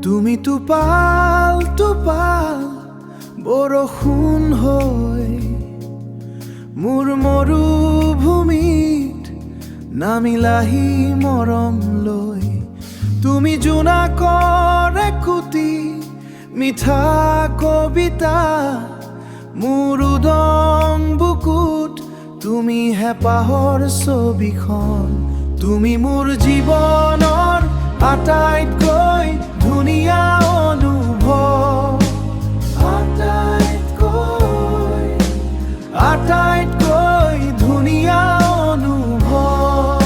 তুমি টোপাল টোপাল বৰষুণ হৈ মোৰ মৰুভূমিত নামিলাহি মৰম লৈ। তুমি জোনাকৰ একোটি মিঠা কবিতা, মোৰ উদং বুকুত তুমি হেঁপাহৰ ছবিখন। তুমি মোৰ জীৱনৰ আটাইতকৈ ধুনীয়া অনুভৱ, আটাইতকৈ ধুনীয়া অনুভৱ।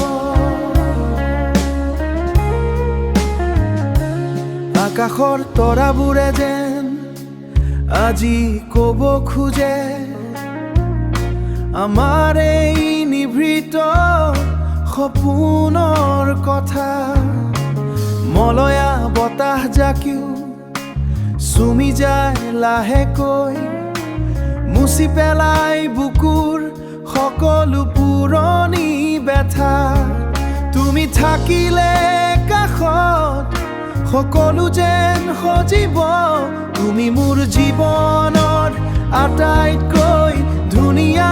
আকাশৰ তৰাবোৰে যেন আজি ক'ব খোজে আমাৰ এই নিভৃত সপোনৰ কথা। মলয়া বতাহ জাকিও চুমি যায় লাহেকৈ, মুচি পেলাই বুকুৰ সকলো পুৰণি ব্যথা। তুমি থাকিলে কাষত সকলো যেন সজীৱ, তুমি মোৰ জীৱনৰ আটাইতকৈ ধুনীয়া